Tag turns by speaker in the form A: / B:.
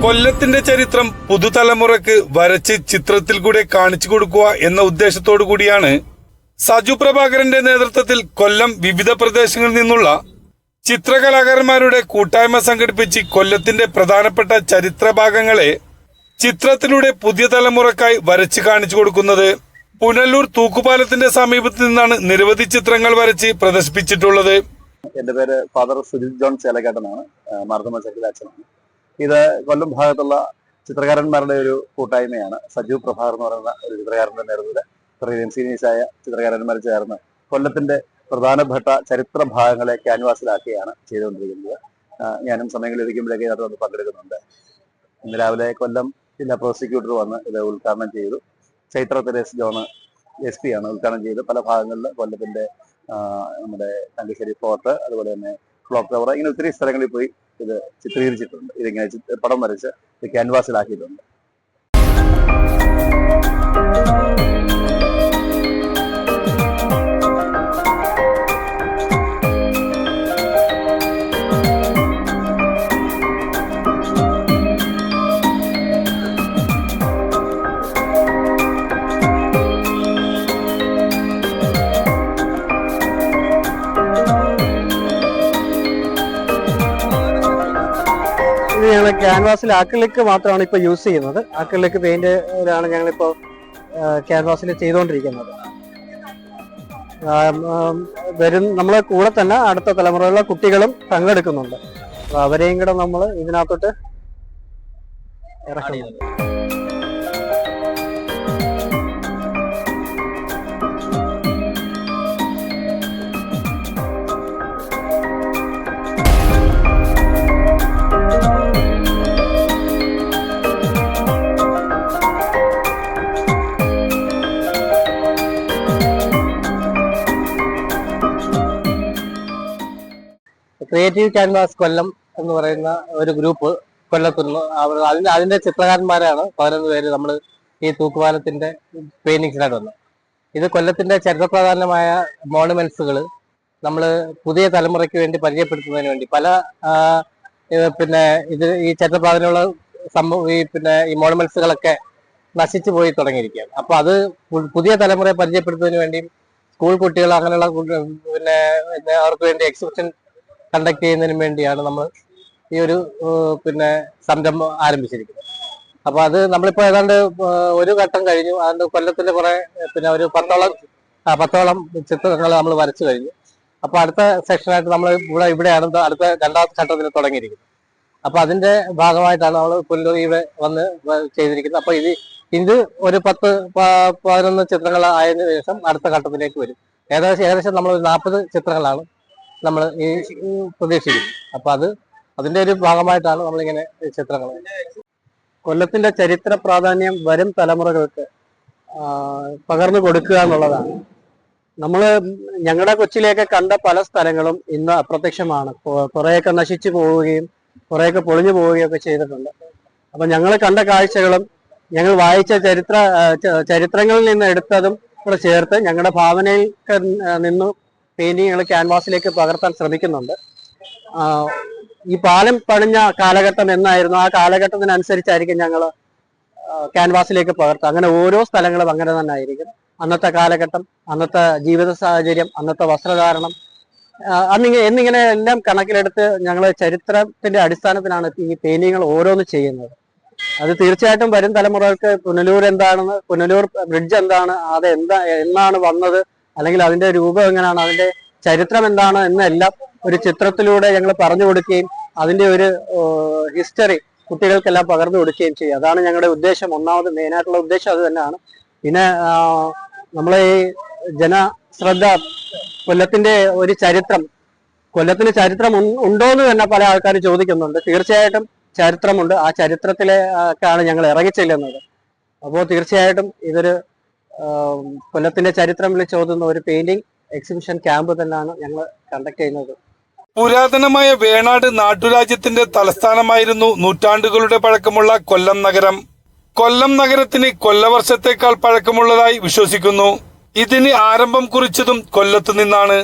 A: കൊല്ലത്തിന്റെ ചരിത്രം പുതുതലമുറക്ക് വരച്ച് ചിത്രത്തിൽ കൂടെ കാണിച്ചു കൊടുക്കുക എന്ന ഉദ്ദേശത്തോടു കൂടിയാണ് സജു പ്രഭാകരന്റെ നേതൃത്വത്തിൽ കൊല്ലം വിവിധ പ്രദേശങ്ങളിൽ നിന്നുള്ള ചിത്രകലാകാരന്മാരുടെ കൂട്ടായ്മ സംഘടിപ്പിച്ച് കൊല്ലത്തിന്റെ പ്രധാനപ്പെട്ട ചരിത്ര ഭാഗങ്ങളെ ചിത്രത്തിലൂടെ പുതിയ തലമുറക്കായി വരച്ച് കാണിച്ചു കൊടുക്കുന്നത്. പുനലൂർ തൂക്കുപാലത്തിന്റെ സമീപത്ത് നിന്നാണ് നിരവധി ചിത്രങ്ങൾ വരച്ച് പ്രദർശിപ്പിച്ചിട്ടുള്ളത്.
B: എന്റെ പേര് ഫാദർ സുജിത് ജോൺ ചേലക്കാട്ടനാണ്, മാർത്തമ്മ ചക്കിലെ അച്ഛനാണ്. ഇത് കൊല്ലം ഭാഗത്തുള്ള ചിത്രകാരന്മാരുടെ ഒരു കൂട്ടായ്മയാണ്. സജു പ്രഭാകർ എന്ന് പറയുന്ന ഒരു ചിത്രകാരന്റെ നേതൃത്വത്തിൽ ഇത്രയും സീനിയേഴ്സായ ചിത്രകാരന്മാർ ചേർന്ന് കൊല്ലത്തിന്റെ പ്രധാനപ്പെട്ട ചരിത്ര ഭാഗങ്ങളെ ക്യാൻവാസിലാക്കിയാണ് ചെയ്തുകൊണ്ടിരിക്കുന്നത്. ഞാനും സമയങ്ങൾ ലഭിക്കുമ്പോഴേക്ക് ഇതിനകത്ത് വന്ന് പങ്കെടുക്കുന്നുണ്ട്. ഇന്ന് രാവിലെ കൊല്ലം ജില്ലാ പ്രോസിക്യൂട്ടർ വന്ന് ഇത് ഉദ്ഘാടനം ചെയ്തു. ചൈത്ര തെരേസ് ജോൺ SP ആണ് ഉദ്ഘാടനം ചെയ്ത് പല ഭാഗങ്ങളിൽ കൊല്ലത്തിന്റെ നമ്മുടെ തങ്കശ്ശേരി ഫോർട്ട്, അതുപോലെ തന്നെ ക്ലോക്ക് ടവർ, ഇങ്ങനെ ഒത്തിരി സ്ഥലങ്ങളിൽ പോയി ഇത് ചിത്രീകരിച്ചിട്ടുണ്ട്. ഇതിങ്ങനെ പടം വരച്ച് ഇത് ക്യാൻവാസിലാക്കിയിട്ടുണ്ട്.
C: ഞങ്ങൾ ക്യാൻവാസിൽ ആക്രിലിക് മാത്രമാണ് ഇപ്പോൾ യൂസ് ചെയ്യുന്നത്. ആക്രിലിക് പെയിന്റിലാണ് ഞങ്ങളിപ്പോൾ ക്യാൻവാസിൽ ചെയ്തുകൊണ്ടിരിക്കുന്നത്. നമ്മളെ കൂടെ തന്നെ അടുത്ത തലമുറയിലുള്ള കുട്ടികളും പങ്കെടുക്കുന്നുണ്ട്. അപ്പോൾ അവരെയും കൂടെ നമ്മൾ ഇതിനകത്തോട്ട് ഇറക്കുന്നുണ്ട്. ക്രിയേറ്റീവ് ക്യാൻവാസ് കൊല്ലം എന്ന് പറയുന്ന ഒരു ഗ്രൂപ്പ് കൊല്ലത്തുനിന്ന് അതിന്റെ ചിത്രകാരന്മാരാണ് 11 പേര് നമ്മൾ ഈ തൂക്കുപാലത്തിന്റെ പെയിന്റിങ്സിനായിട്ട് വന്നത്. ഇത് കൊല്ലത്തിന്റെ ചരിത്രപ്രധാനമായ മോണുമെന്റ്സുകൾ നമ്മൾ പുതിയ തലമുറയ്ക്ക് വേണ്ടി പരിചയപ്പെടുത്തുന്നതിന് വേണ്ടി പല ഈ ചരിത്രപ്രാധാന്യമുള്ള ഈ മോണുമെന്റ്സുകളൊക്കെ നശിച്ചു പോയി തുടങ്ങിയിരിക്കുകയാണ്. അപ്പൊ അത് പുതിയ തലമുറയെ പരിചയപ്പെടുത്തുന്നതിന് വേണ്ടി സ്കൂൾ കുട്ടികൾ അങ്ങനെയുള്ള അവർക്ക് വേണ്ടി എക്സിബിഷൻ കണ്ടക്ട് ചെയ്യുന്നതിന് വേണ്ടിയാണ് നമ്മൾ ഈ ഒരു സംരംഭം ആരംഭിച്ചിരിക്കുന്നത്. അപ്പൊ അത് നമ്മളിപ്പോ ഏതാണ്ട് ഒരു ഘട്ടം കഴിഞ്ഞു. അതുകൊണ്ട് കൊല്ലത്തിന്റെ കുറെ ഒരു 10ഓളം ചിത്രങ്ങൾ നമ്മൾ വരച്ചു കഴിഞ്ഞു. അപ്പൊ അടുത്ത സെക്ഷനായിട്ട് നമ്മൾ ഇവിടെയാണ് അടുത്ത രണ്ടാമത്തെ ഘട്ടത്തിൽ തുടങ്ങിയിരിക്കുന്നത്. അപ്പൊ അതിന്റെ ഭാഗമായിട്ടാണ് നമ്മൾ പുനലൂർ ഇവിടെ വന്ന് ചെയ്തിരിക്കുന്നത്. അപ്പൊ ഇത് ഒരു 10-11 ചിത്രങ്ങൾ ആയതിനു ശേഷം അടുത്ത ഘട്ടത്തിലേക്ക് വരും. ഏകദേശം നമ്മൾ 40 ചിത്രങ്ങളാണ് നമ്മൾ ഈ പ്രതീക്ഷിക്കുന്നത്. അപ്പൊ അതിന്റെ ഒരു ഭാഗമായിട്ടാണ് നമ്മളിങ്ങനെ ചിത്രങ്ങൾ. കൊല്ലത്തിന്റെ ചരിത്ര പ്രാധാന്യം വരും തലമുറകൾക്ക് പകർന്നു കൊടുക്കുക എന്നുള്ളതാണ്. ഞങ്ങളുടെ കൊച്ചിയിലേക്ക് കണ്ട പല സ്ഥലങ്ങളും ഇന്ന് അപ്രത്യക്ഷമാണ്. കുറേയൊക്കെ നശിച്ചു പോവുകയും കുറേയൊക്കെ പൊളിഞ്ഞു പോവുകയും ഒക്കെ ചെയ്തിട്ടുണ്ട്. അപ്പൊ ഞങ്ങൾ കണ്ട കാഴ്ചകളും ഞങ്ങൾ വായിച്ച ചരിത്രങ്ങളിൽ നിന്ന് എടുത്തതും കൂടെ ചേർത്ത് ഞങ്ങളുടെ ഭാവനയിൽ നിന്നും പെയിന്റിങ്ങുകൾ ക്യാൻവാസിലേക്ക് പകർത്താൻ ശ്രമിക്കുന്നുണ്ട്. ഈ പാലം പണിഞ്ഞ കാലഘട്ടം എന്നായിരുന്നു, ആ കാലഘട്ടത്തിനനുസരിച്ചായിരിക്കും ഞങ്ങൾ ക്യാൻവാസിലേക്ക് പകർത്തുക. അങ്ങനെ ഓരോ സ്ഥലങ്ങളും അങ്ങനെ തന്നെ ആയിരിക്കും. അന്നത്തെ കാലഘട്ടം, അന്നത്തെ ജീവിത സാഹചര്യം, അന്നത്തെ വസ്ത്രധാരണം എന്നിങ്ങനെ എല്ലാം കണക്കിലെടുത്ത് ഞങ്ങൾ ചരിത്രത്തിന്റെ അടിസ്ഥാനത്തിലാണ് ഈ പെയിന്റിങ്ങുകൾ ഓരോന്ന് ചെയ്യുന്നത്. അത് തീർച്ചയായിട്ടും വരും തലമുറകൾക്ക് പുനലൂർ എന്താണെന്ന്, പുനലൂർ ബ്രിഡ്ജ് എന്താണ്, അത് എന്നാണ് വന്നത്, അല്ലെങ്കിൽ അതിന്റെ രൂപം എങ്ങനെയാണ്, അതിന്റെ ചരിത്രം എന്താണ് എന്നെല്ലാം ഒരു ചിത്രത്തിലൂടെ ഞങ്ങൾ പറഞ്ഞു കൊടുക്കുകയും അതിന്റെ ഒരു ഹിസ്റ്ററി കുട്ടികൾക്കെല്ലാം പകർന്നു കൊടുക്കുകയും ചെയ്യും. അതാണ് ഞങ്ങളുടെ ഉദ്ദേശം. ഒന്നാമത് മെയിനായിട്ടുള്ള ഉദ്ദേശം അത് തന്നെയാണ്. പിന്നെ നമ്മളെ ഈ ജനശ്രദ്ധ, കൊല്ലത്തിന്റെ ഒരു ചരിത്രം, കൊല്ലത്തിന് ചരിത്രം ഉണ്ടോ എന്ന് തന്നെ പല ആൾക്കാർ ചോദിക്കുന്നുണ്ട്. തീർച്ചയായിട്ടും ചരിത്രമുണ്ട്. ആ ചരിത്രത്തിലേക്കാണ് ഞങ്ങൾ ഇറങ്ങിച്ചെല്ലുന്നത്. അപ്പോൾ തീർച്ചയായിട്ടും ഇതൊരു കൊല്ലത്തിന്റെ ചരിത്രം വിളിച്ചോതുന്ന ഒരു പെയിന്റിംഗ് എക്സിബിഷൻ ക്യാമ്പ് തന്നെയാണ് ഞങ്ങൾ കണ്ടക്ട് ചെയ്യുന്നത്.
A: പുരാതനമായ വേണാട് നാട്ടുരാജ്യത്തിന്റെ തലസ്ഥാനമായിരുന്നു നൂറ്റാണ്ടുകളുടെ പഴക്കമുള്ള കൊല്ലം നഗരം. കൊല്ലം നഗരത്തിന് കൊല്ലവർഷത്തേക്കാൾ പഴക്കമുള്ളതായി വിശ്വസിക്കുന്നു. ഇതിന് ആരംഭം കുറിച്ചതും കൊല്ലത്ത് നിന്നാണ്.